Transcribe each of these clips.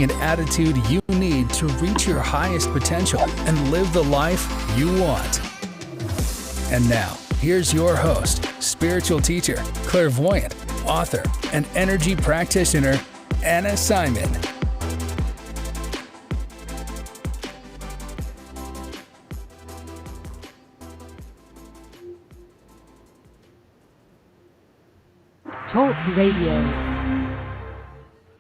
and attitude you need to reach your highest potential and live the life you want. And now, here's your host, spiritual teacher, clairvoyant, author, and energy practitioner, Anna Simon. Talk Radio.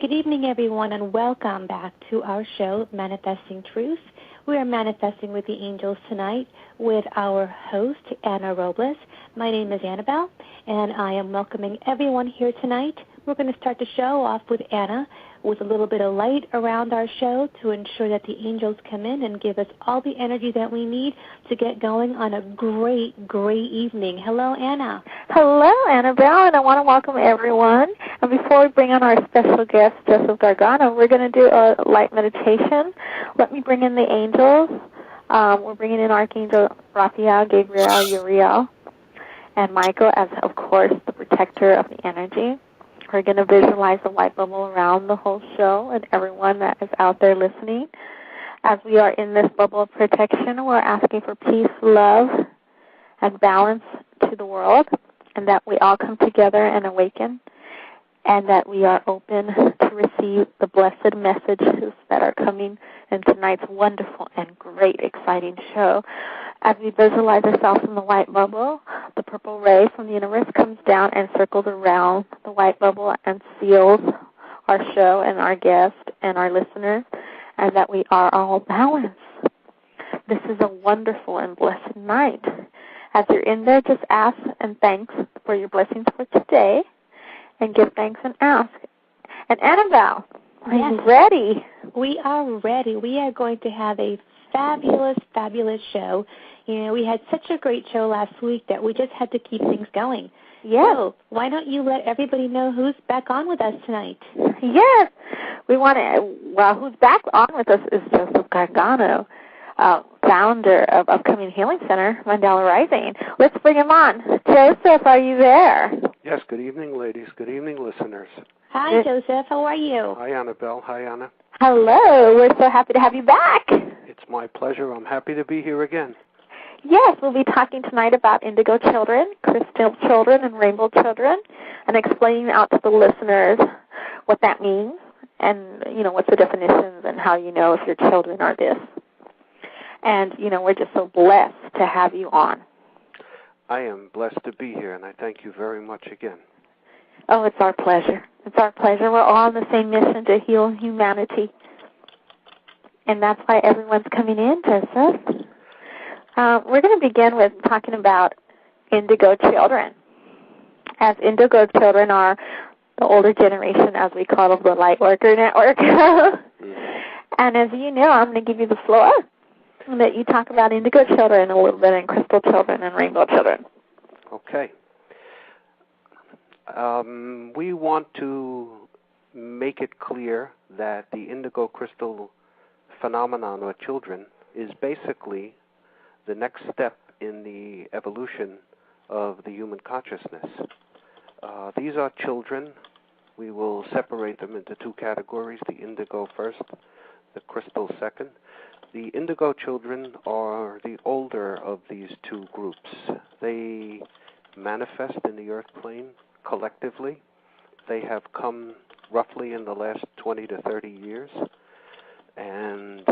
Good evening, everyone, and welcome back to our show, Manifesting Truth. We are manifesting with the angels tonight with our host, Anna Robles. My name is Annabelle, and I am welcoming everyone here tonight. We're going to start the show off with Anna with a little bit of light around our show to ensure that the angels come in and give us all the energy that we need to get going on a great, great evening. Hello, Anna. Hello, Annabelle, and I want to welcome everyone. And before we bring on our special guest, Joseph Gargano, we're going to do a light meditation. Let me bring in the angels. We're bringing in Archangel Raphael, Gabriel, Uriel, and Michael as, of course, the protector of the energy. We're going to visualize the white bubble around the whole show and everyone that is out there listening. As we are in this bubble of protection, we're asking for peace, love, and balance to the world, and that we all come together and awaken, and that we are open to receive the blessed messages that are coming in tonight's wonderful and great, exciting show. As we visualize ourselves in the white bubble, the purple ray from the universe comes down and circles around the white bubble and seals our show and our guest and our listeners, and that we are all balanced. This is a wonderful and blessed night. As you're in there, just ask and thanks for your blessings for today, and give thanks and ask. And Annabelle, are you ready? We are ready. We are going to have a fabulous, fabulous show. You know, we had such a great show last week that we just had to keep things going. Yes. So why don't you let everybody know who's back on with us tonight? Yes. We want to, well, who's back on with us is Joseph Gargano, founder of Upcoming Healing Center, Mandela Rising. Let's bring him on. Joseph, are you there? Yes, good evening, ladies. Good evening, listeners. Hi, Joseph. How are you? Hi, Annabelle. Hi, Anna. Hello. We're so happy to have you back. It's my pleasure. I'm happy to be here again. Yes, we'll be talking tonight about indigo children, crystal children, and rainbow children, and explaining out to the listeners what that means and, you know, what's the definitions and how you know if your children are this. And, you know, we're just so blessed to have you on. I am blessed to be here, and I thank you very much again. Oh, it's our pleasure. It's our pleasure. We're all on the same mission to heal humanity. And that's why everyone's coming in, Joseph. We're going to begin with talking about indigo children. As indigo children are the older generation, as we call them, the Light Worker Network. And as you know, I'm going to give you the floor and let you talk about indigo children a little bit and crystal children and rainbow children. Okay. We want to make it clear that the indigo crystal phenomenon with children is basically the next step in the evolution of the human consciousness. These are children. We will separate them into two categories, the indigo first, the crystal second. The indigo children are the older of these two groups. They manifest in the earth plane collectively. They have come roughly in the last 20 to 30 years, and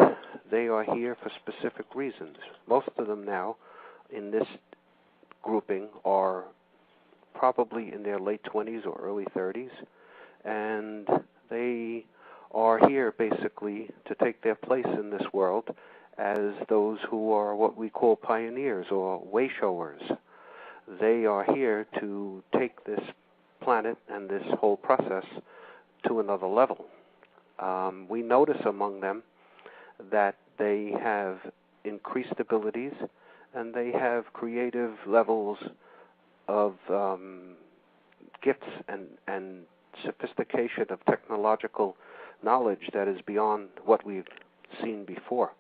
they are here for specific reasons. Most of them now in this grouping are probably in their late 20s or early 30s, and they are here basically to take their place in this world as those who are what we call pioneers or way showers. They are here to take this planet and this whole process to another level. We notice among them that they have increased abilities and they have creative levels of gifts and sophistication of technological knowledge that is beyond what we've seen before.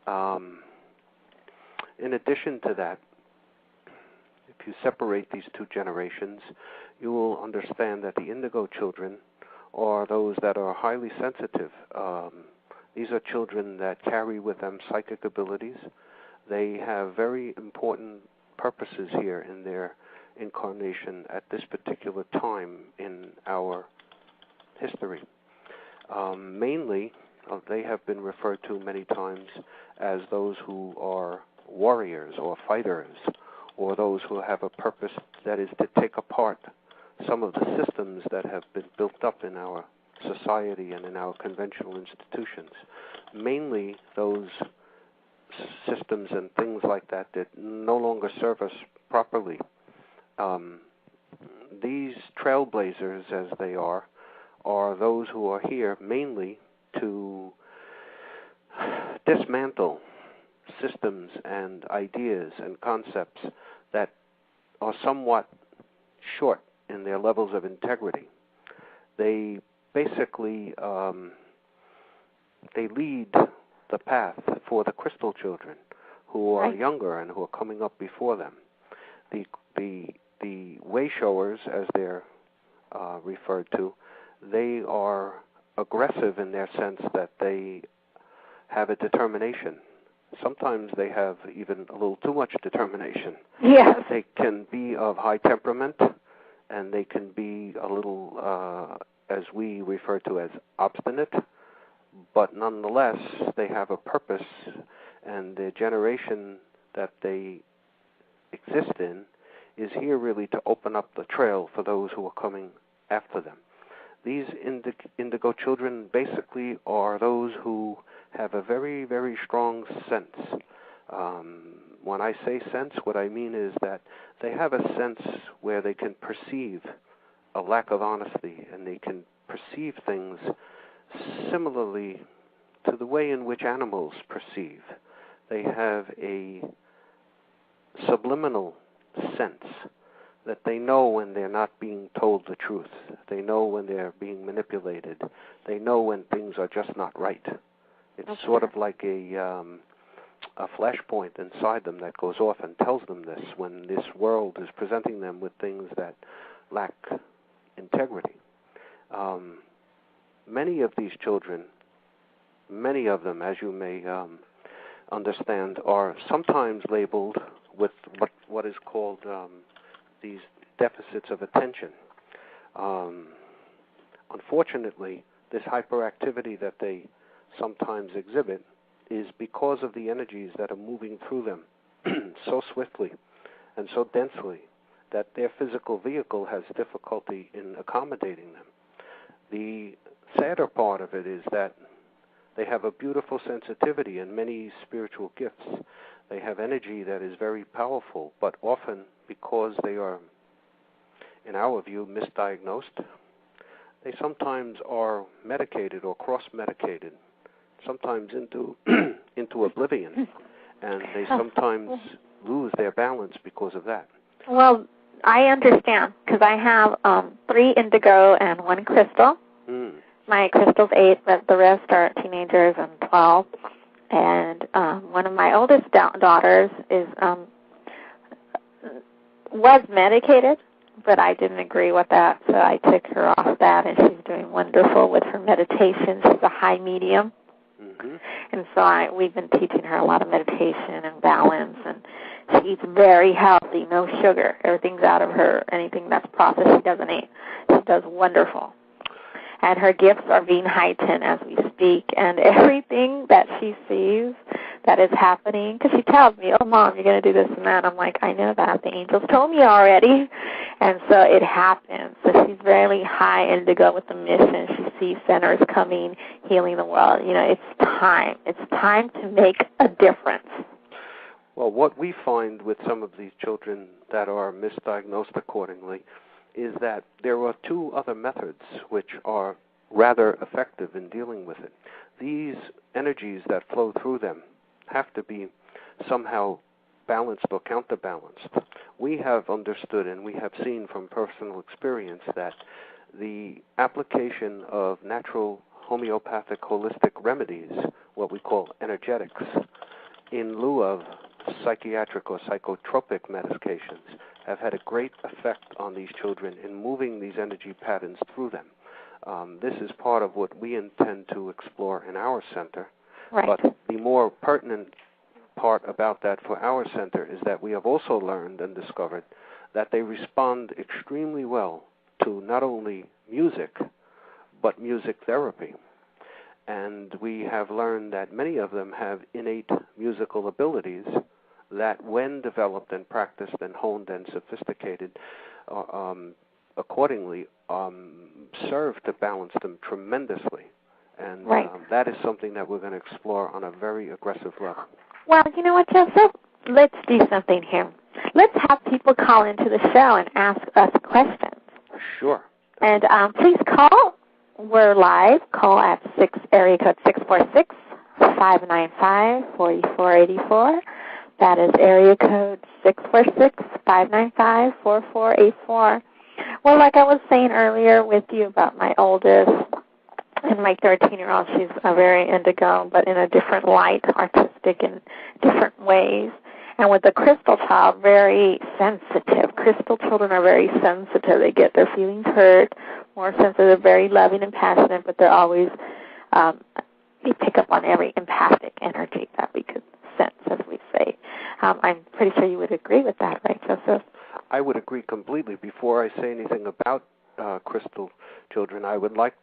In addition to that, if you separate these two generations, you will understand that the indigo children are those that are highly sensitive. These are children that carry with them psychic abilities. They have very important purposes here in their incarnation at this particular time in our history. Mainly, they have been referred to many times as those who are warriors or fighters, or those who have a purpose that is to take apart some of the systems that have been built up in our society and in our conventional institutions. Mainly those systems and things like that that no longer serve us properly. These trailblazers, as they are those who are here mainly to dismantle systems and ideas and concepts that are somewhat short in their levels of integrity. They basically they lead the path for the crystal children who are younger and who are coming up before them. The way showers, as they're referred to, they are aggressive in their sense that they have a determination. Sometimes they have even a little too much determination. Yes. They can be of high temperament, and they can be a little, as we refer to as obstinate, but nonetheless they have a purpose, and the generation that they exist in is here really to open up the trail for those who are coming after them. These indigo children basically are those who have a very, very strong sense. When I say sense, what I mean is that they have a sense where they can perceive a lack of honesty, and they can perceive things similarly to the way in which animals perceive. They have a subliminal sense that they know when they're not being told the truth. They know when they're being manipulated. They know when things are just not right. It's sort of like a flashpoint inside them that goes off and tells them this when this world is presenting them with things that lack integrity. Many of these children, many of them, as you may understand, are sometimes labeled with what is called these deficits of attention. Unfortunately, this hyperactivity that they sometimes exhibit is because of the energies that are moving through them so swiftly and so densely that their physical vehicle has difficulty in accommodating them. The sadder part of it is that they have a beautiful sensitivity and many spiritual gifts. They have energy that is very powerful, but often because they are, in our view, misdiagnosed, they sometimes are medicated or cross-medicated, sometimes into oblivion, and they sometimes lose their balance because of that. Well, I understand, because I have 3 indigo and 1 crystal. My crystal's 8, but the rest are teenagers and 12. And one of my oldest daughters was medicated, but I didn't agree with that, so I took her off that, and she's doing wonderful with her meditation. She's a high medium. And so we've been teaching her a lot of meditation and balance, and she eats very healthy, no sugar. Everything's out of her. Anything that's processed, she doesn't eat. She does wonderful. And her gifts are being heightened as we speak, and everything that she sees that is happening, because she tells me, oh, Mom, you're going to do this and that. I'm like, I know that. The angels told me already. And so it happens. So she's very high indigo with the mission. She sees centers coming, healing the world. You know, it's time. It's time to make a difference. Well, what we find with some of these children that are misdiagnosed accordingly is that there are 2 other methods which are rather effective in dealing with it. These energies that flow through them have to be somehow balanced or counterbalanced. We have understood and we have seen from personal experience that the application of natural homeopathic holistic remedies, what we call energetics, in lieu of psychiatric or psychotropic medications, have had a great effect on these children in moving these energy patterns through them. This is part of what we intend to explore in our center. Right. But the more pertinent part about that for our center is that we have also learned and discovered that they respond extremely well to not only music, but music therapy. And we have learned that many of them have innate musical abilities that, when developed and practiced and honed and sophisticated accordingly, serve to balance them tremendously. And that is something that we're going to explore on a very aggressive level. Well, you know what, Joseph? Let's do something here. Let's have people call into the show and ask us questions. Sure. And please call. We're live. Call at area code 646-595-4484. That is area code 646-595-4484. Well, like I was saying earlier with you about my oldest and my 13-year-old, she's very indigo, but in a different light, artistic in different ways. And with the crystal child, very sensitive. Crystal children are very sensitive. They get their feelings hurt, more sensitive, very loving and passionate, but they're always, they pick up on every empathic energy that we could sense, as we say. I'm pretty sure you would agree with that, right, Joseph? I would agree completely. Before I say anything about crystal children, I would like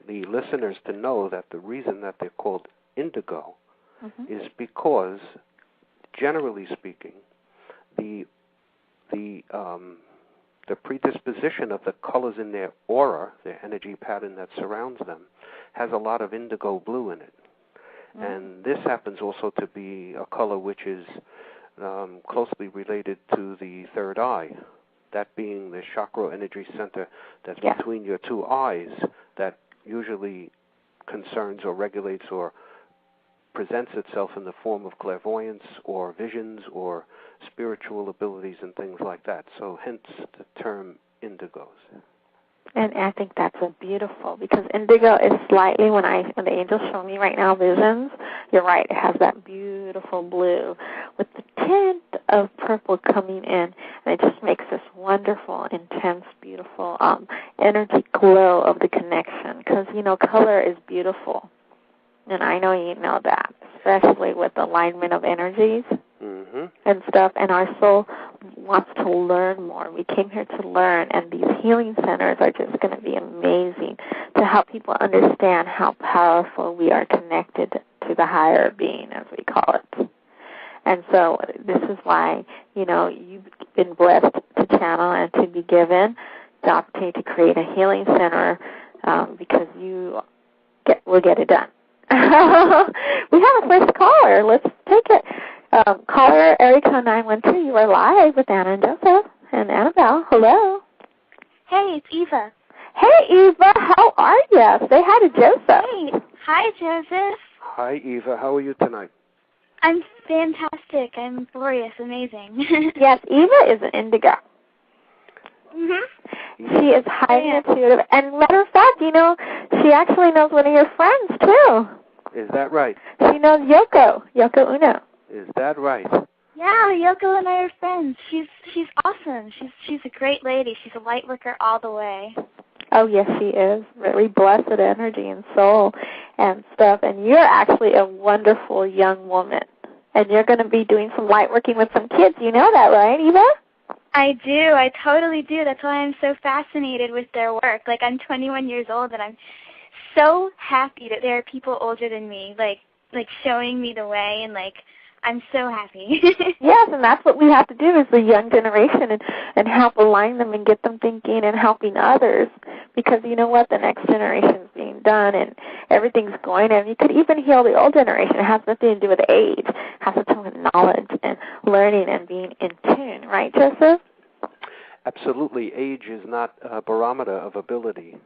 the listeners to know that the reason that they're called indigo is because, generally speaking, the predisposition of the colors in their aura, their energy pattern that surrounds them, has a lot of indigo blue in it. And this happens also to be a color which is closely related to the third eye, that being the chakra energy center that's between your two eyes, that usually concerns or regulates or presents itself in the form of clairvoyance or visions or spiritual abilities and things like that. So hence the term indigos. And I think that's beautiful, because indigo is slightly, when the angels show me right now visions, you're right, it has that beautiful blue with the tint of purple coming in, and it just makes this wonderful, intense, beautiful energy glow of the connection, because, you know, color is beautiful, and I know you know that, especially with the alignment of energies and stuff, and our soul wants to learn more. We came here to learn, and these healing centers are just going to be amazing to help people understand how powerful we are connected to the higher being, as we call it. And so this is why, you know, you've been blessed to channel and to be given the opportunity to create a healing center, because you will get it done. We have a first caller. Let's take it. Caller, area code 912, you are live with Anna and Joseph and Annabelle. Hello. Hey, it's Eva. Hey, Eva. How are you? Say hi to Joseph. Hey. Hi, Joseph. Hi, Eva. How are you tonight? I'm fantastic. I'm glorious. Amazing. Yes, Eva is an indigo. She is highly intuitive. And matter of fact, you know, she actually knows one of your friends, too. Is that right? She knows Yoko Uno. Is that right? Yeah, Yoko and I are friends. She's awesome. She's a great lady. She's a light worker all the way. Oh, yes, she is. Very blessed energy and soul and stuff. And you're actually a wonderful young woman. And you're going to be doing some light working with some kids. You know that, right, Eva? I do. I totally do. That's why I'm so fascinated with their work. Like, I'm 21 years old, and I'm so happy that there are people older than me, like showing me the way, and, like, I'm so happy. Yes, and that's what we have to do as the young generation, and help align them and get them thinking and helping others, because you know what, the next generation is being done and everything's going, and you could even heal the old generation. It has nothing to do with age. It has to do with knowledge and learning and being in tune, right, Joseph? Absolutely. Age is not a barometer of ability.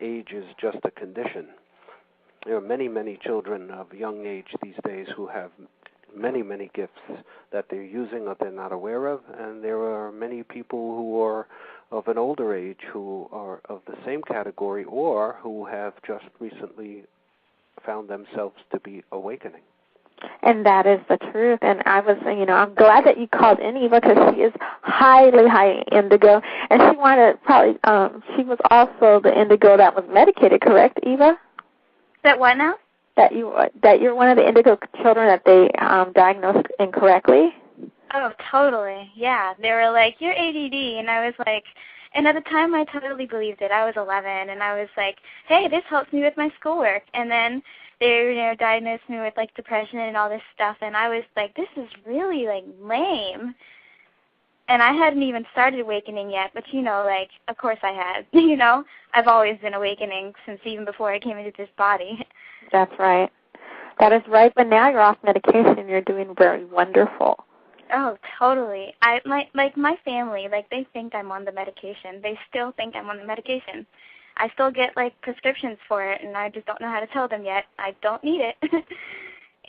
Age is just a condition. There are many, many children of young age these days who have many, many gifts that they're using or they're not aware of, and there are many people who are of an older age who are of the same category or who have just recently found themselves to be awakening. And that is the truth. And I was, I'm glad that you called in Eva because she is highly, high indigo. And she wanted she was also the indigo that was medicated, correct, Eva? That what now? That you're one of the indigo children that they diagnosed incorrectly? Oh, totally. Yeah. They were like, you're ADD. And I was like, and at the time I totally believed it. I was 11, and I was like, hey, this helps me with my schoolwork. And then they diagnosed me with, like, depression and all this stuff, and I was like, this is really, like, lame. And I hadn't even started awakening yet, but, of course I had. I've always been awakening since even before I came into this body. That's right. That is right, but now you're off medication and you're doing very wonderful. Oh, totally. My family, they think I'm on the medication. They still think I'm on the medication. I still get, prescriptions for it, and I just don't know how to tell them yet. I don't need it.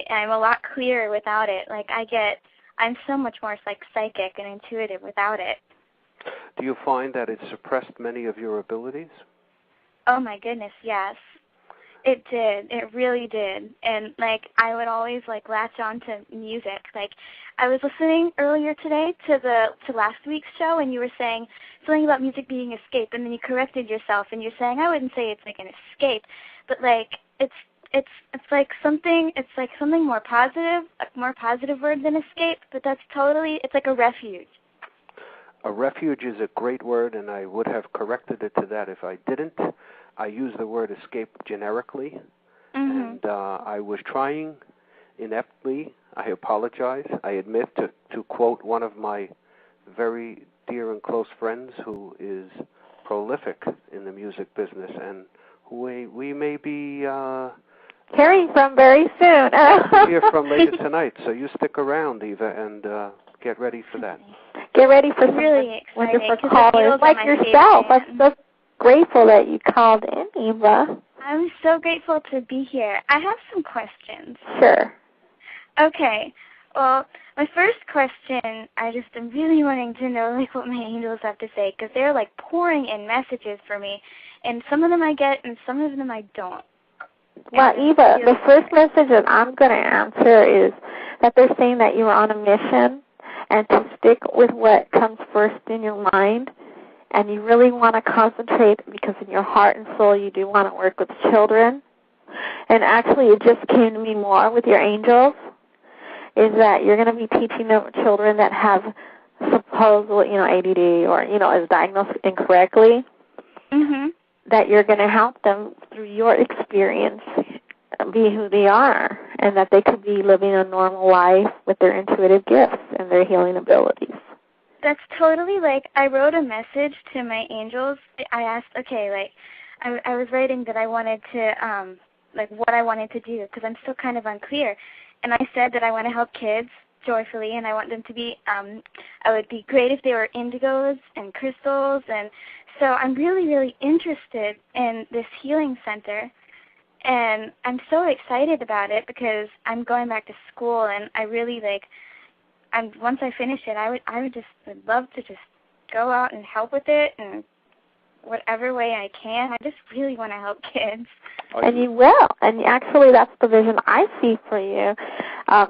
I'm a lot clearer without it. I'm so much more, psychic and intuitive without it. Do you find that it suppressed many of your abilities? Oh, my goodness, yes. It did. It really did. And, I would always, latch on to music. I was listening earlier today to last week's show, and you were saying something about music being escape, and then you corrected yourself, and you're saying, I wouldn't say it's, an escape, but, it's something more positive, a more positive word than escape, but that's totally, it's like a refuge. A refuge is a great word, and I would have corrected it to that if I didn't. I use the word escape generically, and I was trying ineptly. I apologize. I admit to quote one of my very dear and close friends who is prolific in the music business and who we may be hearing from very soon. hear from later tonight. So you stick around, Eva, and get ready for that. Get ready for some really wonderful callers like yourself. I'm so grateful that you called in, Eva. I'm so grateful to be here. I have some questions. Sure. Okay. Well, my first question, I just am really wanting to know what my angels have to say, because they're pouring in messages for me, and some of them I get and some of them I don't. Well, Eva, the first message that I'm going to answer is that they're saying that you are on a mission and to stick with what comes first in your mind, and you really want to concentrate because in your heart and soul you do want to work with children. And actually it just came to me more with your angels, is that you're going to be teaching them children that have supposed, ADD or, is diagnosed incorrectly, that you're going to help them through your experience be who they are, and that they could be living a normal life with their intuitive gifts and their healing abilities. That's totally I wrote a message to my angels. I asked, I was writing that I wanted to, what I wanted to do, because I'm still kind of unclear. And I said that I want to help kids joyfully, and I want them to be, I would be great if they were indigos and crystals. And so I'm really, really interested in this healing center. And I'm so excited about it because I'm going back to school, and I really, once I finish it, I would love to just go out and help with it in whatever way I can. I just really want to help kids. And you will. And actually, that's the vision I see for you,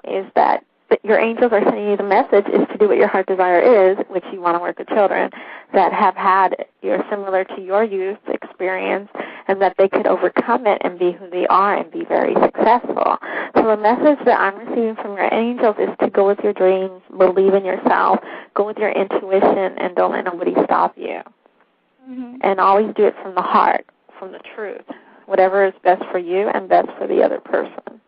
is that your angels are sending you the message is to do what your heart desire is, which you want to work with children that have had, similar to your youth experience, and that they could overcome it and be who they are and be very successful. So the message that I'm receiving from your angels is to go with your dreams, believe in yourself, go with your intuition, and don't let nobody stop you. And always do it from the heart, from the truth, whatever is best for you and best for the other person.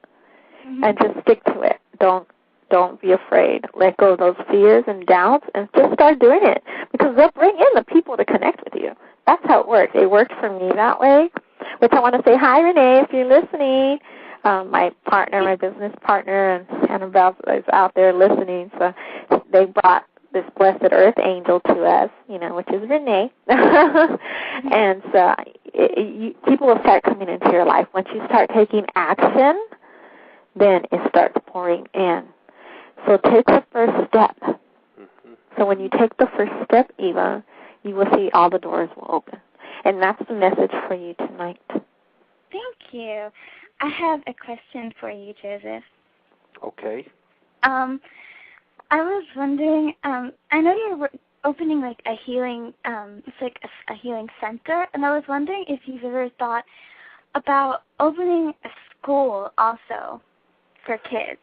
And just stick to it. Don't be afraid. Let go of those fears and doubts and just start doing it, because they'll bring in the people to connect with you. That's how it works. It worked for me that way, which I want to say hi, Renee, if you're listening. My partner, my business partner, and Annabelle is out there listening. So they brought this blessed earth angel to us, which is Renee. And so people will start coming into your life. Once you start taking action, then it starts pouring in. So take the first step. So when you take the first step, Eva, you will see all the doors will open. And that's the message for you tonight. Thank you. I have a question for you, Joseph. Okay. I was wondering, I know you're opening like a healing, it's like a healing center, and I was wondering if you've ever thought about opening a school also for kids.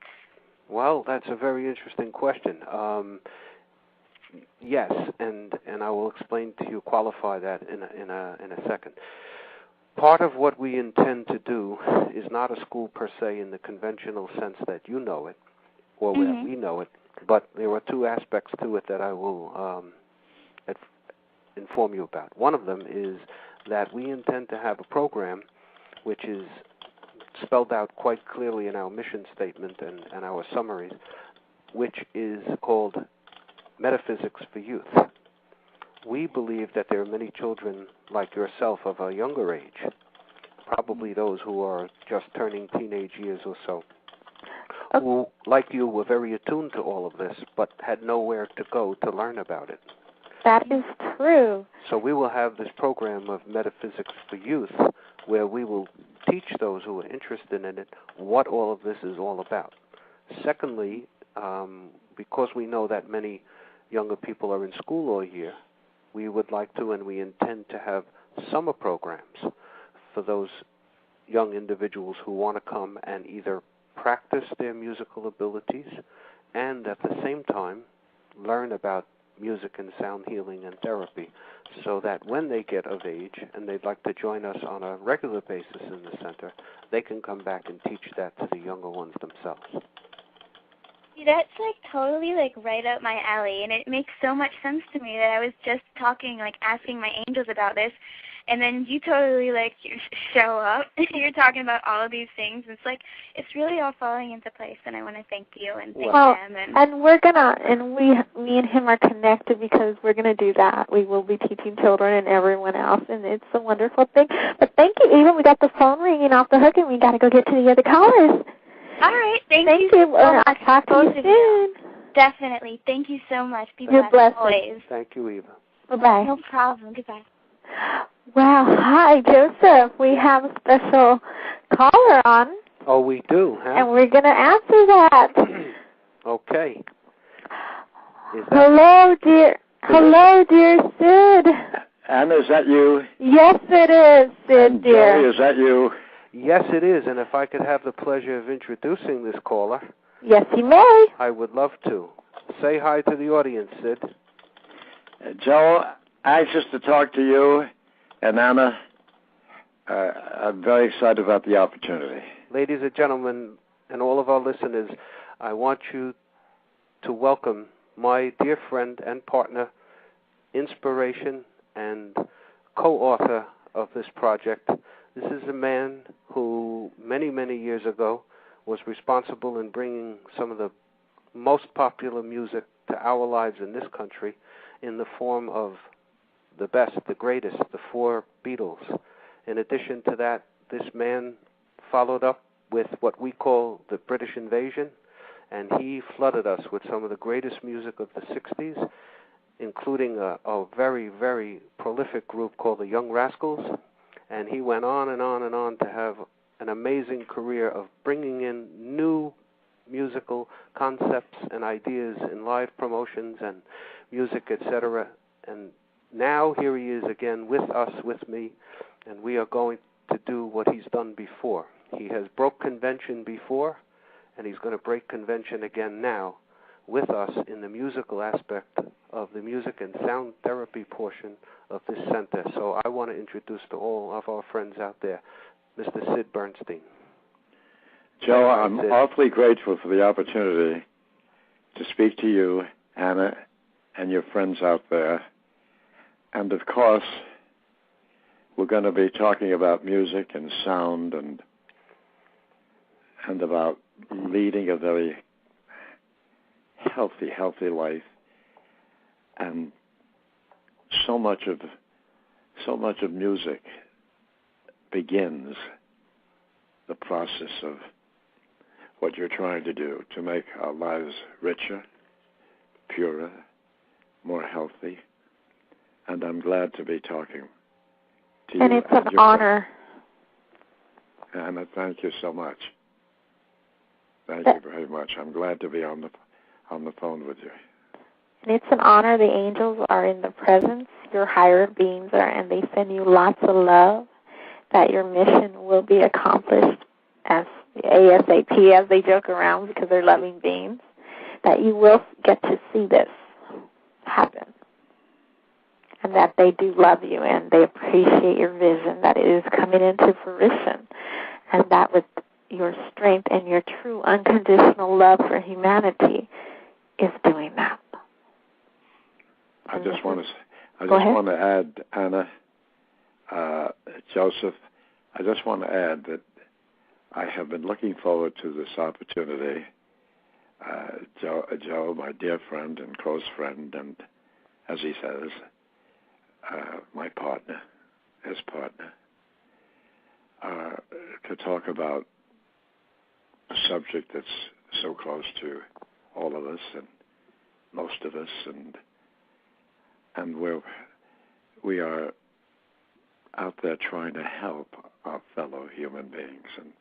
Well, that's a very interesting question. Yes, and I will explain to you, qualify that in a second. Part of what we intend to do is not a school per se in the conventional sense that you know it, or that we know it, but there are two aspects to it that I will inform you about. One of them is that we intend to have a program which is spelled out quite clearly in our mission statement and our summaries, which is called Metaphysics for Youth. We believe that there are many children like yourself of a younger age, probably those who are just turning teenage years or so, who, like you, were very attuned to all of this, but had nowhere to go to learn about it. That is true. So we will have this program of Metaphysics for Youth, where we will teach those who are interested in it what all of this is all about. Secondly, because we know that many younger people are in school all year, we would like to and we intend to have summer programs for those young individuals who want to come and either practice their musical abilities and at the same time learn about music and sound healing and therapy, so that when they get of age and they'd like to join us on a regular basis in the center, they can come back and teach that to the younger ones themselves. That's like totally like right up my alley, and it makes so much sense to me that I was just talking, like asking my angels about this, and then you totally like show up. You're talking about all of these things. It's like it's really all falling into place, and I want to thank you and thank them. And we're gonna, and me and him are connected because we're gonna do that. We will be teaching children and everyone else, and it's a wonderful thing. But thank you, Eva. We got the phone ringing off the hook, and we got to go get to the other callers. All right, thank you so much. I'll talk to you soon. Definitely. Thank you so much. You're blessed. Always. Thank you, Eva. Bye-bye. No problem. Goodbye. Well, hi, Joseph. We have a special caller on. Oh, we do, huh? And we're going to answer that. Okay. Hello, dear Sid. Anna, is that you? Yes, it is, Sid, dear. Jerry, is that you? Yes, it is, and if I could have the pleasure of introducing this caller. Yes, you may. I would love to. Say hi to the audience, Sid. Joe, anxious to talk to you, and Anna, I'm very excited about the opportunity. Ladies and gentlemen, and all of our listeners, I want you to welcome my dear friend and partner, inspiration and co-author of this project. This is a man who many, many years ago was responsible in bringing some of the most popular music to our lives in this country in the form of the best, the greatest, the four Beatles. In addition to that, this man followed up with what we call the British invasion, and he flooded us with some of the greatest music of the 60s, including a very, very prolific group called the Young Rascals. And he went on and on and on to have an amazing career of bringing in new musical concepts and ideas in live promotions and music, etc. And now here he is again with us, with me, and we are going to do what he's done before. He has broke convention before, and he's going to break convention again now with us in the musical aspect of the music and sound therapy portion of this center. So I want to introduce to all of our friends out there, Mr. Sid Bernstein. Joe, I'm awfully grateful for the opportunity to speak to you, Anna, and your friends out there. And of course, we're going to be talking about music and sound and about leading a very healthy life. And so much of music begins the process of what you're trying to do to make our lives richer, purer, more healthy. And I'm glad to be talking to you. And it's an honor. Anna, thank you so much. Thank you very much. I'm glad to be on the phone with you. And it's an honor. The angels are in the presence. Your higher beings are, and they send you lots of love, that your mission will be accomplished as ASAP, as they joke around because they're loving beings, that you will get to see this happen, and that they do love you and they appreciate your vision, that it is coming into fruition, and that with your strength and your true unconditional love for humanity is doing that. I just want to add, Anna, Joseph, I just want to add that I have been looking forward to this opportunity. Joe, my dear friend and close friend, and as he says, my partner, his partner, to talk about a subject that's so close to all of us and most of us, and we are out there trying to help our fellow human beings, and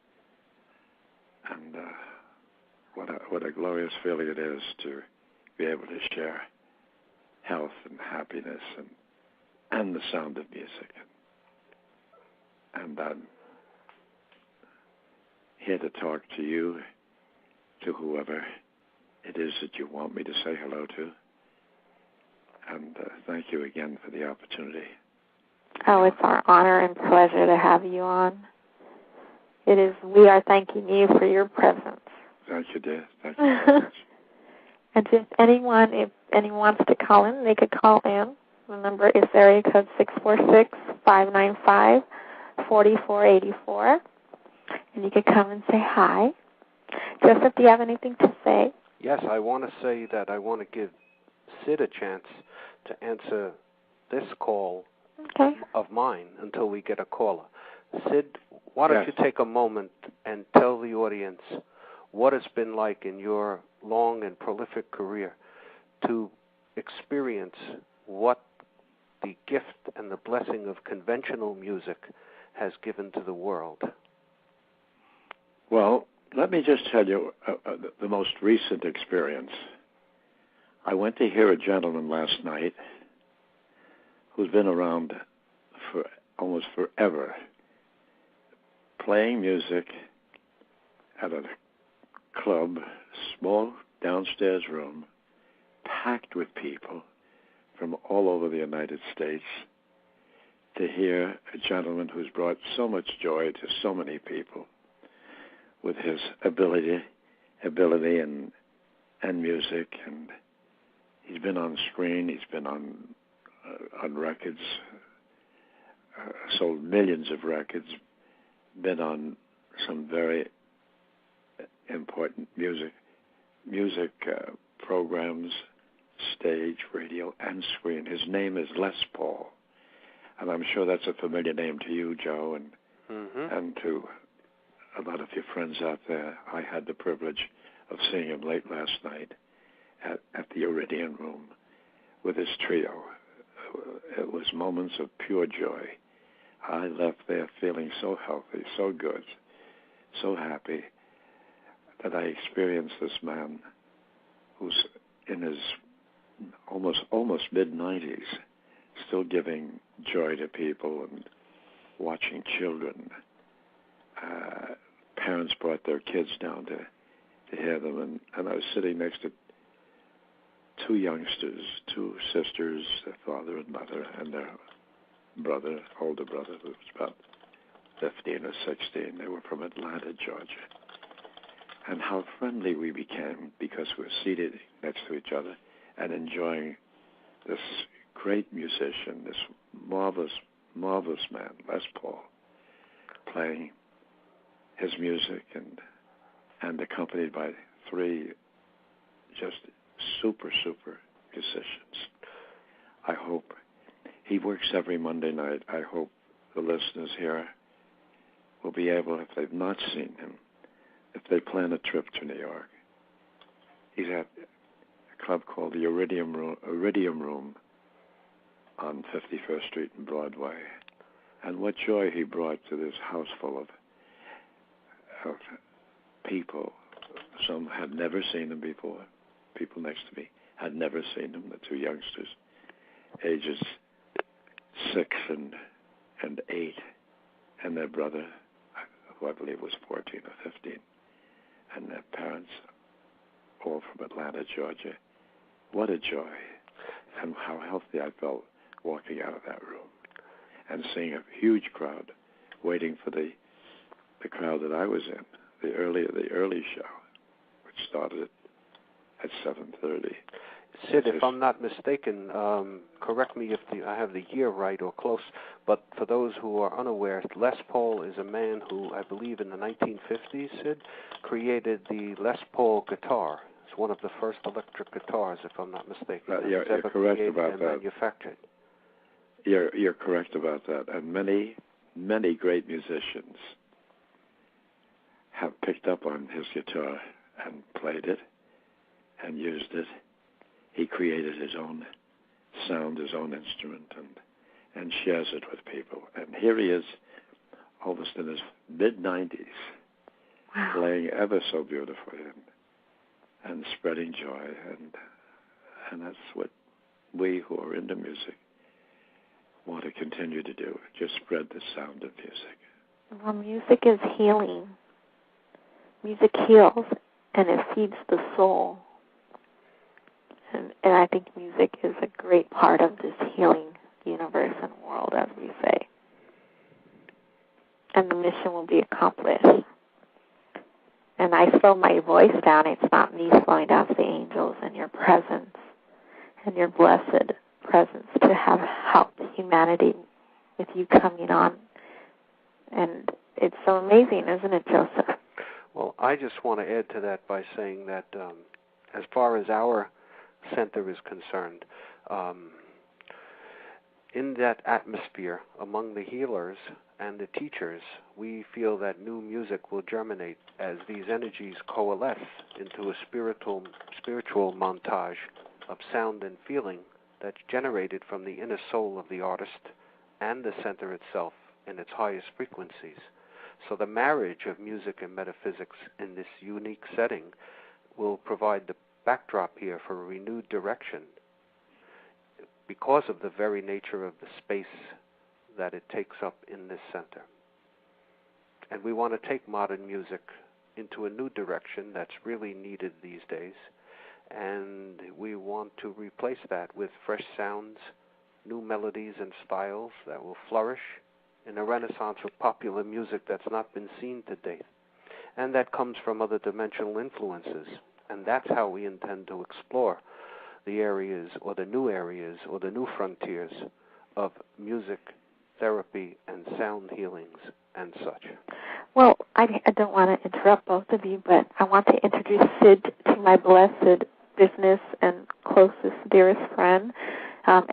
what a glorious feeling it is to be able to share health and happiness and the sound of music. And I'm here to talk to you, to whoever it is that you want me to say hello to. And thank you again for the opportunity. Oh, it's our honor and pleasure to have you on. It is. We are thanking you for your presence. Thank you, dear. Thank you very much. And if anyone wants to call in, they could call in. The number is area code 646-595-4484. And you could come and say hi. Joseph, do you have anything to say? Yes, I want to say that I want to give Sid a chance to answer this call of mine until we get a caller. Sid, why don't you take a moment and tell the audience what it's been like in your long and prolific career to experience what the gift and the blessing of conventional music has given to the world. Well, let me just tell you the most recent experience. I went to hear a gentleman last night who's been around for almost forever, playing music at a club, small downstairs room, packed with people from all over the United States, to hear a gentleman who's brought so much joy to so many people with his ability and music. And he's been on screen, he's been on records, sold millions of records, been on some very important music programs, stage, radio, and screen. His name is Les Paul, and I'm sure that's a familiar name to you, Joe, and to a lot of your friends out there. I had the privilege of seeing him late last night at the Iridium Room with his trio. It was moments of pure joy. I left there feeling so healthy, so good, so happy that I experienced this man who's in his almost mid-90s, still giving joy to people and watching children. Parents brought their kids down to hear them, and I was sitting next to two youngsters, two sisters, their father and mother, and their brother, older brother, who was about 15 or 16. They were from Atlanta, Georgia. And how friendly we became because we were seated next to each other and enjoying this great musician, this marvelous man, Les Paul, playing his music and accompanied by three just super musicians. I hope he works every Monday night. I hope the listeners here will be able, if they've not seen him, if they plan a trip to New York. He's at a club called the Iridium Room on 51st Street and Broadway. And what joy he brought to this house full of people, Some had never seen them before. People next to me had never seen them, the two youngsters, ages 6 and 8, and their brother, who I believe was 14 or 15, and their parents, all from Atlanta, Georgia. What a joy, and how healthy I felt walking out of that room and seeing a huge crowd waiting for the crowd that I was in, the early show, which started at 7:30. Sid, if I'm not mistaken, correct me if I have the year right or close, but for those who are unaware, Les Paul is a man who, I believe in the 1950s, Sid, created the Les Paul guitar. It's one of the first electric guitars, if I'm not mistaken. You're correct about and that. Manufactured. You're correct about that. And many great musicians have picked up on his guitar and played it and used it. He created his own sound, his own instrument, and shares it with people. And here he is, almost in his mid-90s, wow, playing ever so beautifully and spreading joy. And that's what we who are into music want to continue to do, just spread the sound of music. Well, music is healing. Music heals, and it feeds the soul. And I think music is a great part of this healing universe and world, as we say. And the mission will be accomplished. And I slow my voice down. It's not me slowing down, it's the angels and your presence and your blessed presence to have helped humanity with you coming on. And it's so amazing, isn't it, Joseph? Well, I just want to add to that by saying that as far as our center is concerned, in that atmosphere among the healers and the teachers, we feel that new music will germinate as these energies coalesce into a spiritual montage of sound and feeling that's generated from the inner soul of the artist and the center itself in its highest frequencies. So the marriage of music and metaphysics in this unique setting will provide the backdrop here for a renewed direction because of the very nature of the space that it takes up in this center. And we want to take modern music into a new direction that's really needed these days, and we want to replace that with fresh sounds, new melodies and styles that will flourish in a renaissance of popular music that's not been seen to date, and that comes from other dimensional influences. And that's how we intend to explore the areas or the new frontiers of music, therapy, and sound healings and such. Well, I don't want to interrupt both of you, but I want to introduce Sid to my blessed business and closest, dearest friend,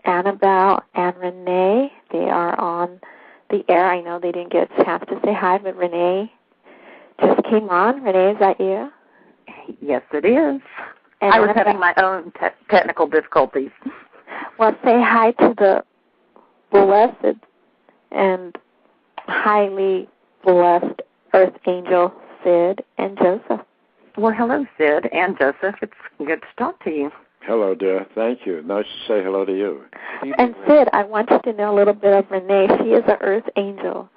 Annabelle and Renee. They are on the air. I know they didn't get a chance to say hi, but Renee just came on. Renee, is that you? Yes, it is. And I was having my own technical difficulties. Well, say hi to the blessed and highly blessed Earth Angel, Sid and Joseph. Well, hello, Sid and Joseph. It's good to talk to you. Hello, dear. Thank you. Nice to say hello to you. And Sid, I want you to know a little bit of Renee. She is an Earth Angel.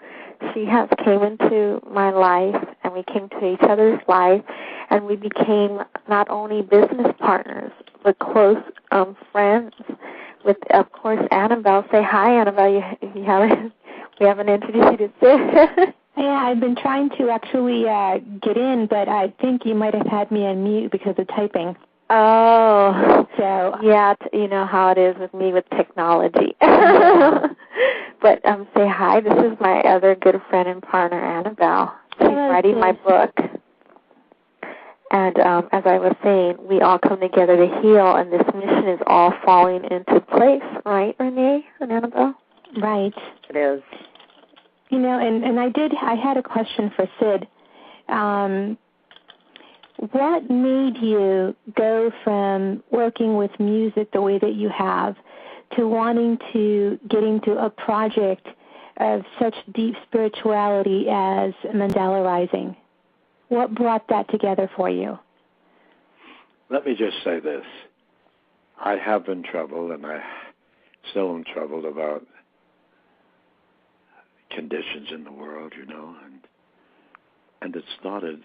She has came into my life, and we came to each other's life, and we became not only business partners, but close friends with, of course, Annabelle. Say hi, Annabelle. We haven't introduced you to Sid. Yeah, I've been trying to actually get in, but I think you might have had me on mute because of typing. Oh, so yeah, you know how it is with me with technology. But say hi. This is my other good friend and partner, Annabelle. She's writing my book. And as I was saying, we all come together to heal, and this mission is all falling into place, right, Renee and Annabelle? Right. It is. You know, and I had a question for Sid. What made you go from working with music the way that you have to wanting to get into a project of such deep spirituality as Mandala Rising? What brought that together for you? let me just say this. I have been troubled, and I still am troubled about conditions in the world, and it started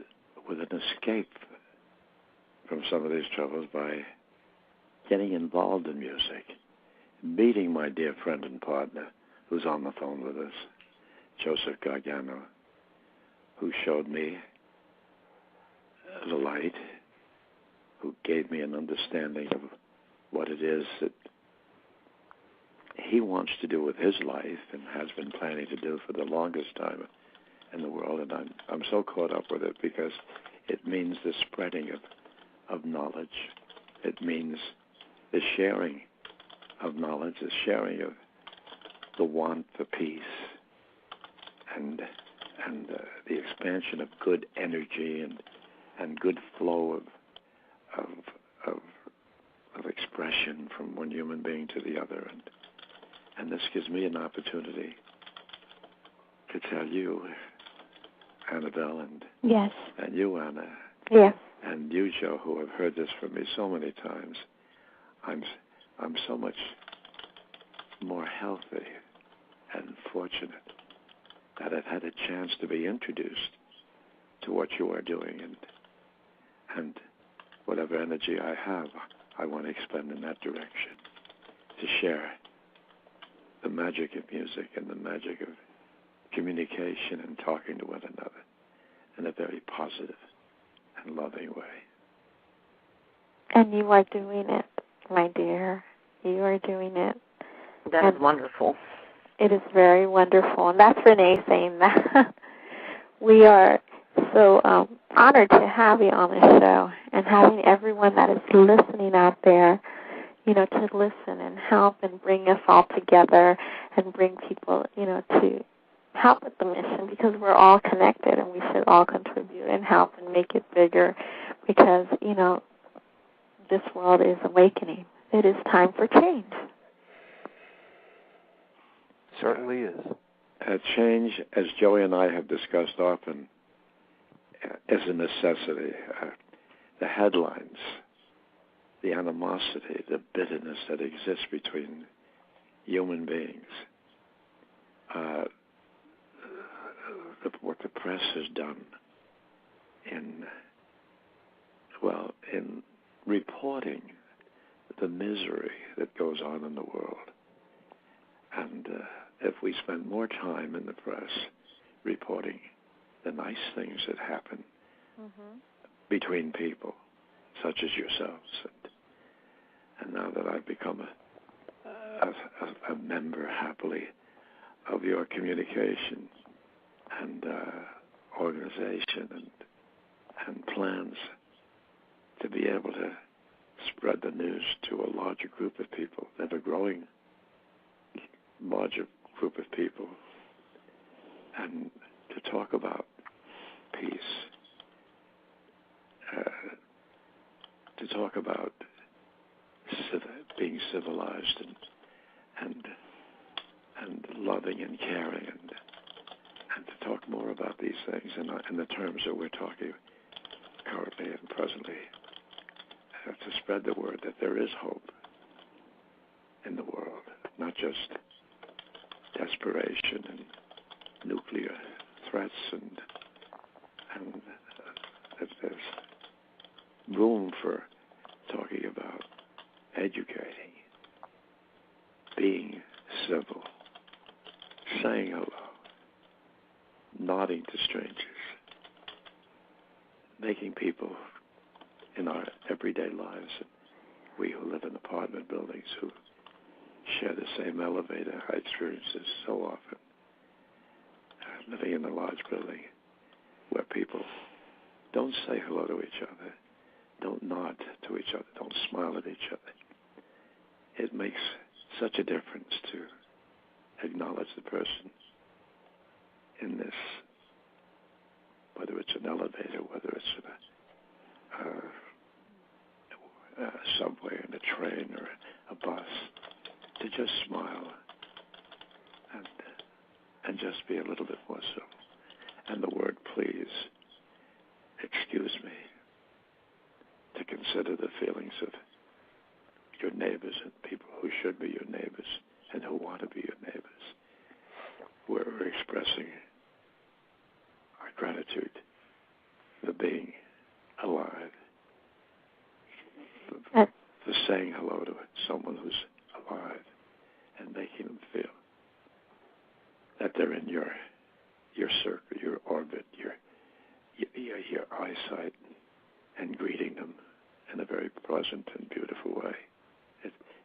with an escape from some of these troubles by getting involved in music, meeting my dear friend and partner who's on the phone with us, Joseph Gargano, who showed me the light, who gave me an understanding of what it is that he wants to do with his life and has been planning to do for the longest time in the world. And I'm so caught up with it because it means the spreading of knowledge. It means the sharing of knowledge, the sharing of the want for peace, and the expansion of good energy and good flow of expression from one human being to the other. And this gives me an opportunity to tell you, Annabelle, and yes, and you, Anna, yes, and you, Joe, who have heard this from me so many times. I'm so much more healthy and fortunate that I've had a chance to be introduced to what you are doing, and whatever energy I have, I want to expend in that direction to share the magic of music and the magic of communication and talking to one another in a very positive and loving way. And you are doing it, my dear. You are doing it. That is wonderful. It is very wonderful. And that's Renee saying that. We are so honored to have you on the show and having everyone that is listening out there, to listen and help and bring us all together and bring people, to help with the mission, because we're all connected and we should all contribute and help and make it bigger, because, this world is awakening. It is time for change. Certainly is. Change, as Joey and I have discussed often, is a necessity. The headlines, the animosity, the bitterness that exists between human beings, what the press has done in reporting the misery that goes on in the world. And if we spend more time in the press reporting the nice things that happen between people, such as yourselves, and now that I've become a member, happily, of your communication and organization and plans to be able to spread the news to a larger group of people, ever-growing larger group of people, and to talk about peace, to talk about being civilized and loving and caring, and to talk more about these things in the terms that we're talking currently and presently, to spread the word that there is hope in the world, not just desperation and nuclear threats, and that there's room for talking about educating, being civil, saying hello, nodding to strangers, making people in our everyday lives, we who live in apartment buildings who share the same elevator, I experience this so often, living in a large building where people don't say hello to each other, don't nod to each other, don't smile at each other. It makes such a difference to acknowledge the person in this, whether it's an elevator, whether it's a subway and a train or a bus, to just smile and just be a little bit more civil. And the word please, excuse me, to consider the neighbors and people who should be your neighbors and who want to be your neighbors. We're expressing our gratitude for being alive, for saying hello to someone who's alive and making them feel that they're in your circle, your orbit, your eyesight, and greeting them in a very pleasant and beautiful way.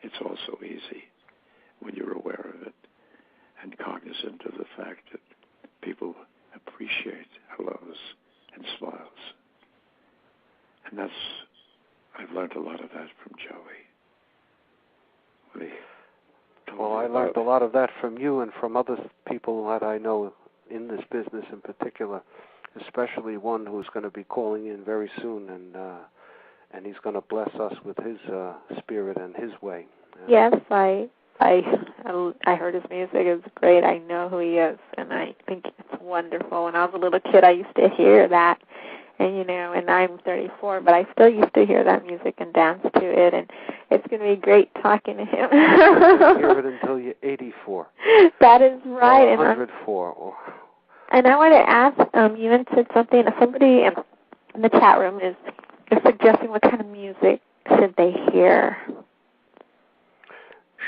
It's also easy when you're aware of it and cognizant of the fact that people appreciate hellos and smiles. And I've learned a lot of that from Joey. Well, I learned a lot of that from you and from other people that I know in this business in particular, especially one who's going to be calling in very soon, and he's going to bless us with his spirit and his way. Yes, I heard his music. It's great. I know who he is, and I think it's wonderful. When I was a little kid, I used to hear that, and I'm 34, but I still used to hear that music and dance to it, and it's going to be great talking to him. Hear it until you're 84. That is right. Or 104. And I want to ask, you even said something, somebody in the chat room is suggesting what kind of music should they hear?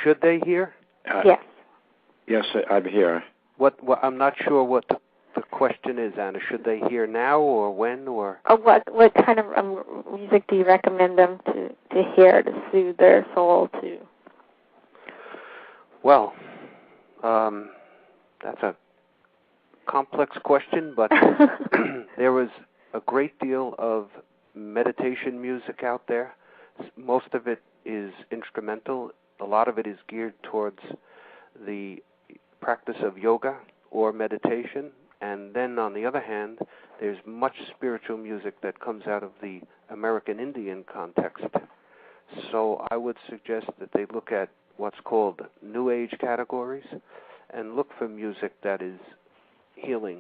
Should they hear? Yes. Yes, I'm here. What I'm not sure what the question is, Anna. Should they hear now or when or? What kind of music do you recommend them to hear to soothe their soul to? Well, that's a complex question, but there is a great deal of meditation music out there. Most of it is instrumental. A lot of it is geared towards the practice of yoga or meditation. And then, on the other hand, there's much spiritual music that comes out of the American Indian context. So I would suggest that they look at what's called New Age categories and look for music that is healing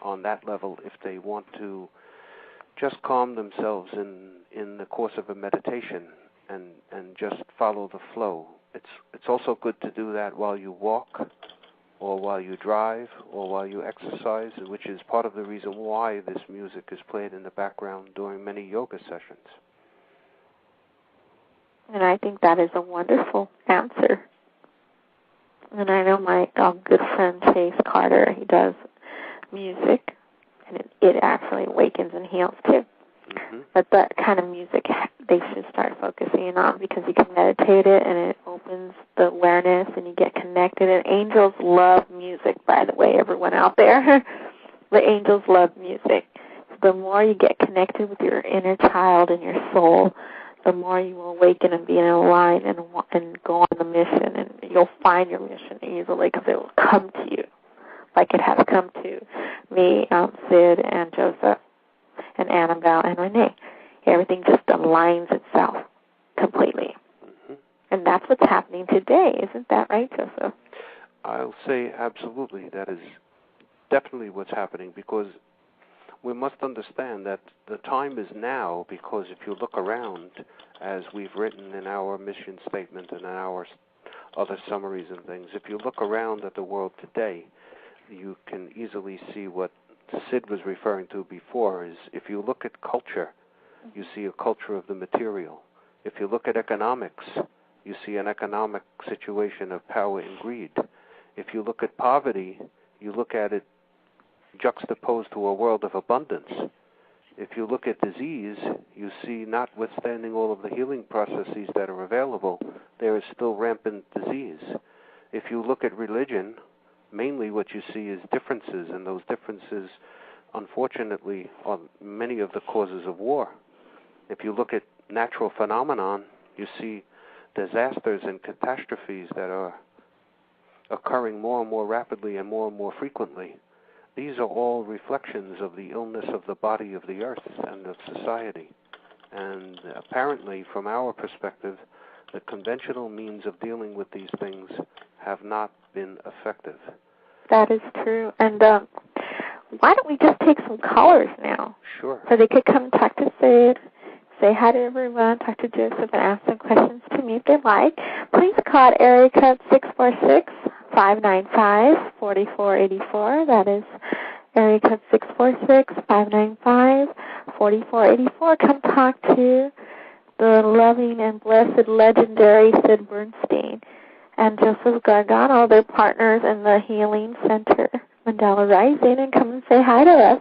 on that level if they want to just calm themselves in the course of a meditation and just follow the flow. It's also good to do that while you walk or while you drive or while you exercise, which is part of the reason why this music is played in the background during many yoga sessions. And I think that is a wonderful answer. And I know my good friend Chase Carter, he does music, and it actually awakens and heals too. Mm-hmm. But that kind of music they should start focusing on because you can meditate it and it opens the awareness and you get connected. And angels love music, by the way, everyone out there. The angels love music. So the more you get connected with your inner child and your soul, the more you will awaken and be in line and go on the mission. And you'll find your mission easily because it will come to you like it has come to me, Sid, and Joseph, and Annabelle, and Renee. Everything just aligns itself completely. Mm-hmm. And that's what's happening today. Isn't that right, Joseph? I'll say absolutely. That is definitely what's happening because we must understand that the time is now because if you look around, as we've written in our mission statement and in our other summaries and things, if you look around at the world today, you can easily see what Sid was referring to before is if you look at culture, you see a culture of the material. If you look at economics, you see an economic situation of power and greed. If you look at poverty, you look at it juxtaposed to a world of abundance. If you look at disease, you see, notwithstanding all of the healing processes that are available, there is still rampant disease. If you look at religion, mainly what you see is differences, and those differences, unfortunately, are many of the causes of war. If you look at natural phenomenon, you see disasters and catastrophes that are occurring more and more rapidly and more frequently. These are all reflections of the illness of the body of the earth and of society. And apparently, from our perspective, the conventional means of dealing with these things have not been effective. That is true. And why don't we just take some callers now? Sure. So they could come talk to Sid, say hi to everyone, talk to Joseph, and ask some questions to me if they'd like, please call area code 646-595-4484. That is area code 646-595-4484. Come talk to the loving and blessed legendary Sid Bernstein and Joseph Gargano. They're partners in the Healing Center, Mandela Rising, and come and say hi to us.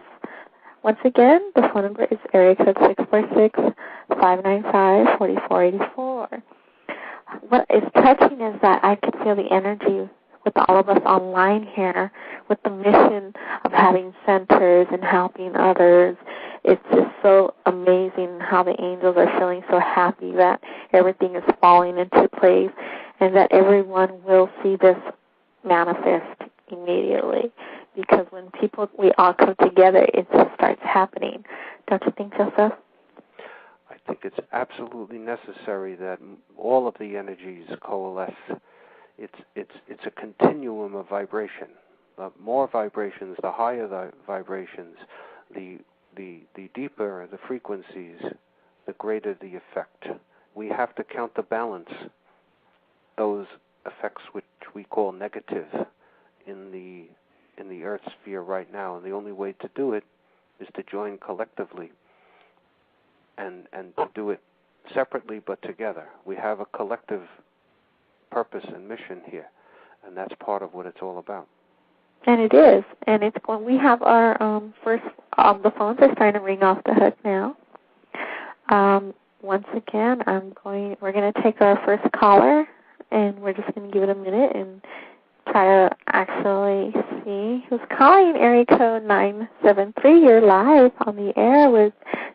Once again, the phone number is area code 646-595-4484. What is touching is that I could feel the energy with all of us online here with the mission of having centers and helping others. It's just so amazing how the angels are feeling so happy that everything is falling into place and that everyone will see this manifest immediately. Because when we all come together, it just starts happening. Don't you think, Joseph? I think it's absolutely necessary that all of the energies coalesce. It's a continuum of vibration. The more vibrations, the higher the vibrations, the deeper the frequencies, the greater the effect. We have to counterbalance those effects which we call negative in the Earth sphere right now, and the only way to do it is to join collectively and to do it separately but together. We have a collective purpose and mission here, and that's part of what it's all about. And it is. And it's when we have our first, the phones are starting to ring off the hook now. Once again, we're going to take our first caller, and we're just going to give it a minute and try to actually see who's calling. Area code 973. You're live on the air with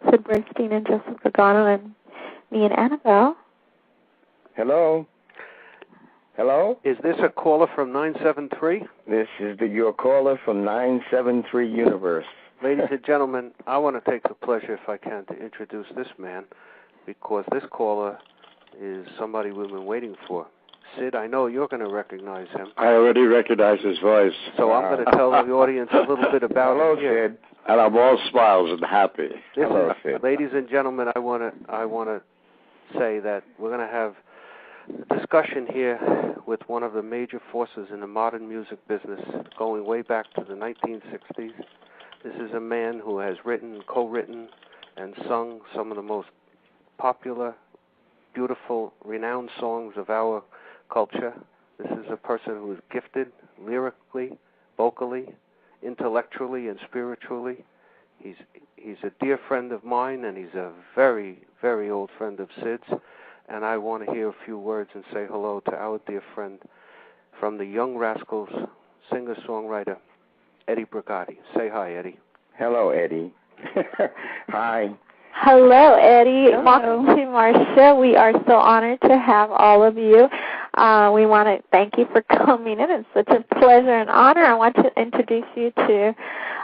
Sid Bernstein and Joseph Gargano and me and Annabelle. Hello? Hello? Is this a caller from 973? This is your caller from 973 Universe. Ladies and gentlemen, I want to take the pleasure, if I can, to introduce this man, because this caller is somebody we've been waiting for. Sid, I know you're going to recognize him. I already recognize his voice. So I'm going to tell the audience a little bit about Hello, him here. Sid. And I'm all smiles and happy. Hello, Sid. Ladies and gentlemen, I want to say that we're going to have a discussion here with one of the major forces in the modern music business, going way back to the 1960s. This is a man who has written, co-written, and sung some of the most popular, beautiful, renowned songs of our culture. This is a person who is gifted lyrically, vocally, intellectually, and spiritually. He's a dear friend of mine, and he's a very, very old friend of Sid's. And I want to hear a few words and say hello to our dear friend from the Young Rascals, singer-songwriter, Eddie Brigatti. Say hi, Eddie. Hello, Eddie. Hi. Hello, Eddie. Hello. Welcome to our show. We are so honored to have all of you. We want to thank you for coming in. It's such a pleasure and honor. I want to introduce you to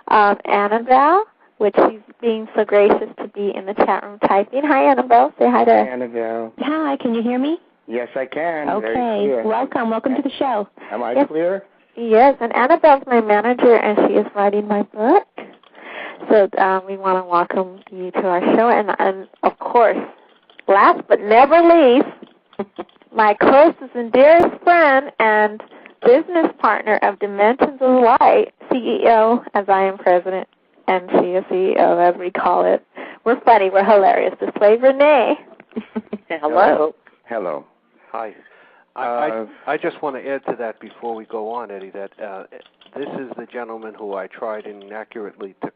Annabelle, which she's being so gracious to be in the chat room typing. Hi, Annabelle. Say hi to Annabelle. Hi, can you hear me? Yes, I can. Okay. Very clear. Welcome to the show. Am I clear? Yes, and Annabelle's my manager, and she is writing my book. So we want to welcome you to our show. And of course, last but never least, my closest and dearest friend and business partner of Dimensions of Light, CEO, as I am president, and she is CEO, as we call it. We're funny. We're hilarious. This way, Renee. Hello. Hello. Hi. I just want to add to that before we go on, Eddie, that this is the gentleman who I tried inaccurately to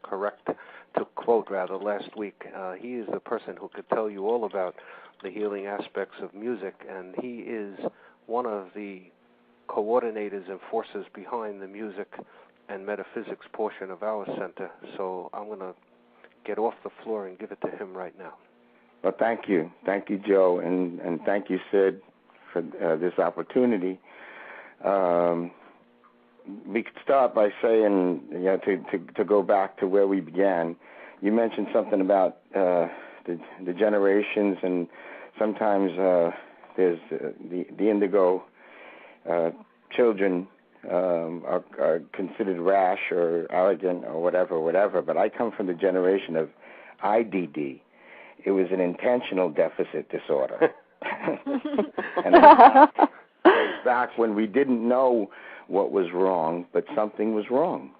quote last week. He is the person who could tell you all about the healing aspects of music, and he is one of the coordinators and forces behind the music and metaphysics portion of our center. So I'm going to get off the floor and give it to him right now. Well, thank you. Thank you, Joe, and thank you, Sid, for this opportunity. We could start by saying, to go back to where we began. You mentioned something about the generations, and sometimes there's the indigo children are considered rash or arrogant or whatever. But I come from the generation of IDD. it was an intentional deficit disorder. And back when we didn't know what was wrong, but something was wrong.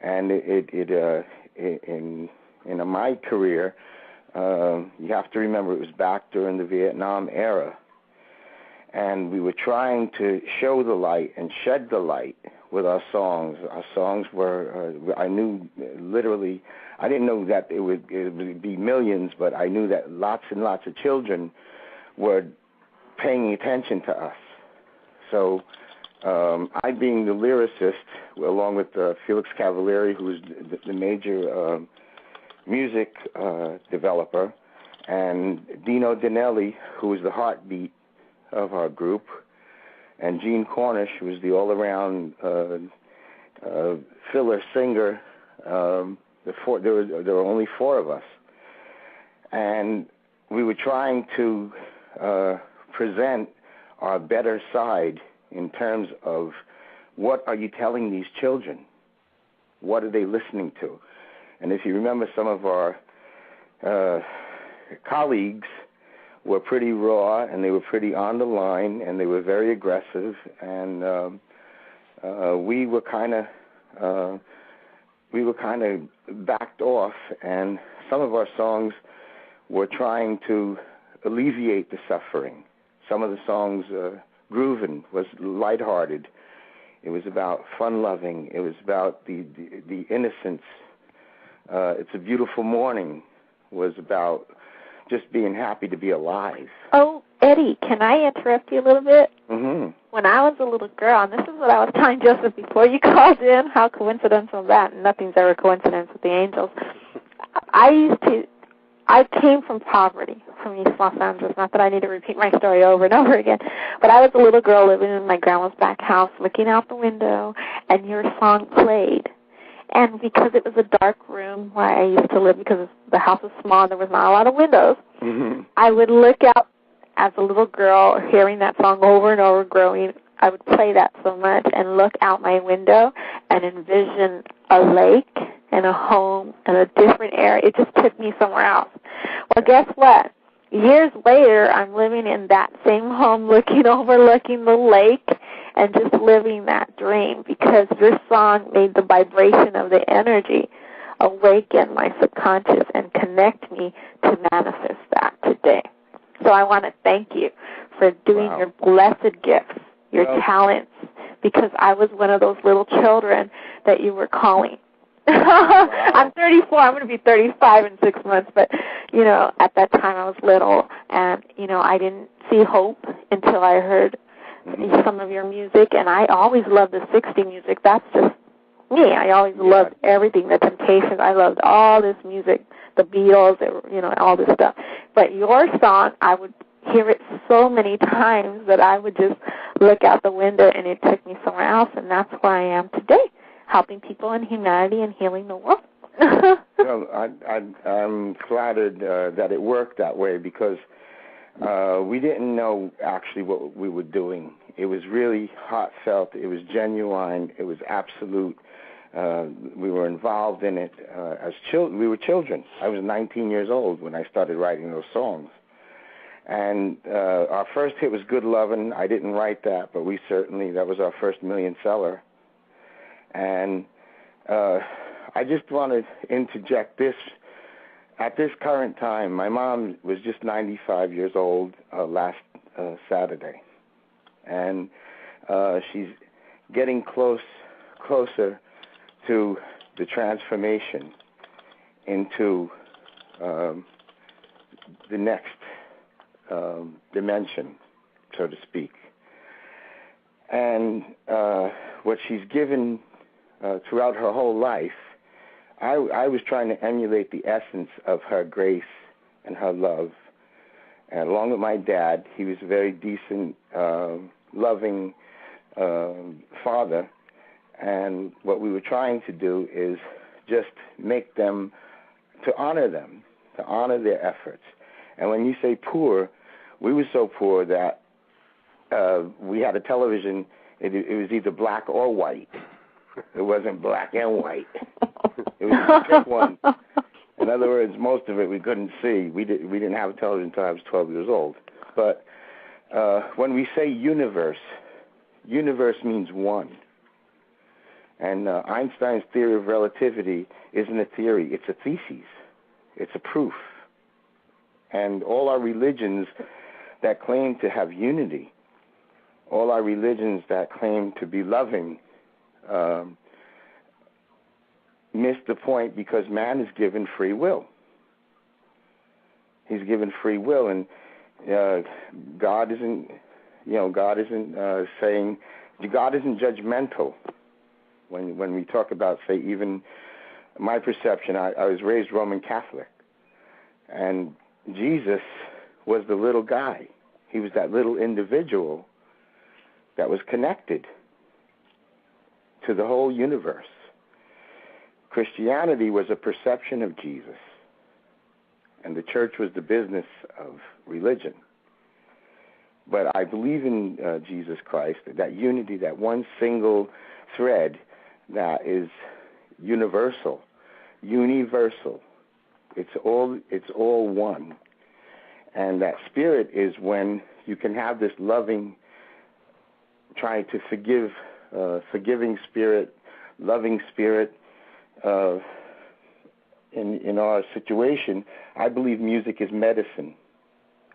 And in my career, you have to remember it was back during the Vietnam era. And we were trying to show the light and shed the light with our songs. Our songs were, I knew literally, I didn't know that it would be millions, but I knew that lots and lots of children were paying attention to us. So I, being the lyricist, along with Felix Cavalieri, who was the major music developer, and Dino Danelli, who was the heartbeat of our group, and Gene Cornish, who was the all-around filler singer. There were only four of us, and we were trying to present our better side in terms of what are you telling these children? What are they listening to? And if you remember, some of our colleagues were pretty raw, and they were pretty on the line, and they were very aggressive, and we were kind of backed off, and some of our songs were trying to alleviate the suffering. Some of the songs, Groovin' was lighthearted. It was about fun-loving. It was about the innocence. It's a Beautiful Morning was about just being happy to be alive. Oh, Eddie, can I interrupt you a little bit? Mm-hmm. When I was a little girl, and this is what I was telling Joseph before you called in, how coincidental that, and nothing's ever coincidence with the Angels. I came from poverty, from East Los Angeles. Not that I need to repeat my story over and over again, but I was a little girl living in my grandma's back house, looking out the window, and your song played. And because it was a dark room where I used to live, because the house was small, there was not a lot of windows, mm-hmm. I would look out as a little girl, hearing that song over and over, growing. I would play that so much and look out my window and envision a lake and a home and a different area. It just took me somewhere else. Well, guess what? Years later, I'm living in that same home, overlooking the lake, and just living that dream, because your song made the vibration of the energy awaken my subconscious and connect me to manifest that today. So I want to thank you for doing your blessed gifts, your talents, because I was one of those little children that you were calling. I'm 34. I'm going to be 35 in 6 months. But, at that time I was little, and, I didn't see hope until I heard some of your music. And I always loved the 60 music. That's just me. I always loved everything, the Temptations. I loved all this music, the Beatles, all this stuff. But your song, I would hear it so many times that I would just look out the window, and it took me somewhere else. And that's where I am today, helping people in humanity and healing the world. Well, I'm flattered that it worked that way, because we didn't know actually what we were doing. It was really heartfelt. It was genuine. It was absolute. We were involved in it as children. We were children. I was 19 years old when I started writing those songs. And our first hit was Good Lovin'. I didn't write that, but that was our first million seller. And I just want to interject this. At this current time, my mom was just 95 years old last Saturday. And she's getting closer to the transformation into the next dimension, so to speak. And what she's given throughout her whole life, I was trying to emulate the essence of her grace and her love. And along with my dad, he was a very decent, loving father. And what we were trying to do is just make them, to honor their efforts. And when you say poor, we were so poor that we had a television, it was either black or white. It wasn't black and white. It was a thick one. In other words, most of it we couldn't see. We didn't have a television until I was 12 years old. But when we say universe means one. And Einstein's theory of relativity isn't a theory, it's a thesis. It's a proof. And all our religions that claim to have unity, all our religions that claim to be loving, miss the point because man is given free will. He's given free will, and God isn't saying, God isn't judgmental. When we talk about, say, even my perception, I was raised Roman Catholic, and Jesus was the little guy. He was that little individual that was connected to the whole universe. Christianity was a perception of Jesus, and the church was the business of religion. But I believe in Jesus Christ, that unity, that one single thread that is universal. It's all one. And that spirit is when you can have this loving, trying to forgive, forgiving spirit, loving spirit. In our situation, I believe music is medicine.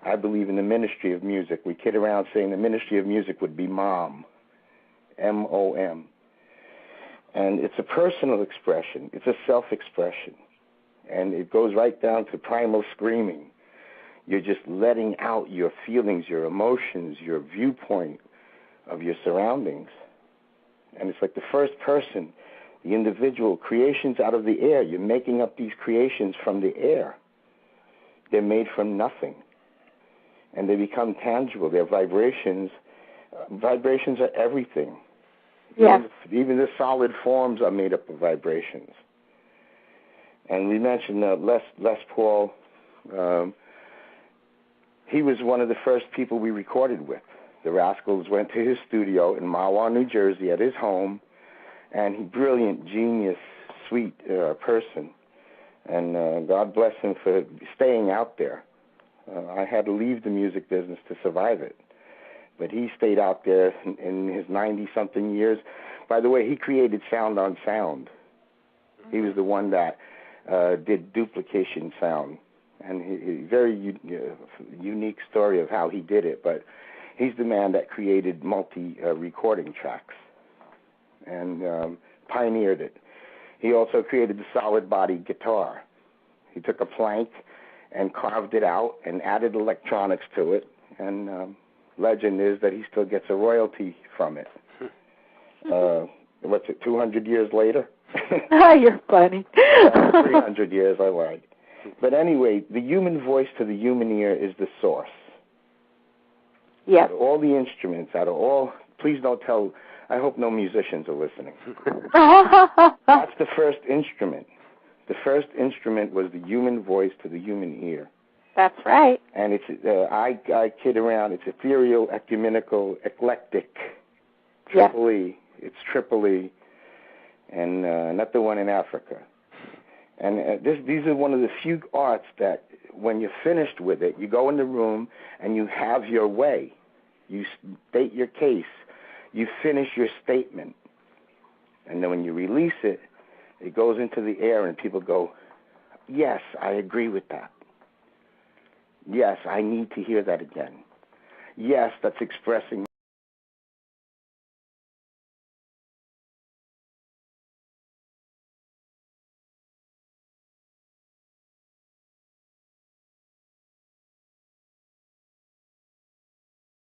I believe in the ministry of music. We kid around saying the ministry of music would be MOM, M-O-M. And it's a personal expression. It's a self-expression. And it goes right down to primal screaming. You're just letting out your feelings, your emotions, your viewpoint of your surroundings. And it's like the first person, the individual, creations out of the air. You're making up these creations from the air. They're made from nothing. And they become tangible. They're vibrations. Vibrations are everything. Yes. Even the solid forms are made up of vibrations. And we mentioned Les Paul. He was one of the first people we recorded with. The Rascals went to his studio in Mahwah, New Jersey, at his home, and he's a brilliant, genius, sweet person. And God bless him for staying out there. I had to leave the music business to survive it. But he stayed out there in his 90-something years. By the way, he created sound on sound. He was the one that did duplication sound. And a very unique story of how he did it. But he's the man that created multi-recording tracks and pioneered it. He also created the solid-body guitar. He took a plank and carved it out and added electronics to it. And legend is that he still gets a royalty from it. What's it, 200 years later? You're funny. 300 years, I lied. But anyway, the human voice to the human ear is the source. Yes. Out of all the instruments, please don't tell, I hope no musicians are listening. That's the first instrument. The first instrument was the human voice to the human ear. That's right. And it's, I kid around, it's ethereal, ecumenical, eclectic. Triple E. It's Triple E. And not the one in Africa. And these are one of the few arts that when you're finished with it, you go in the room and you have your way. You state your case. You finish your statement. And then when you release it, it goes into the air and people go, yes, I agree with that. Yes, I need to hear that again. Yes, that's expressing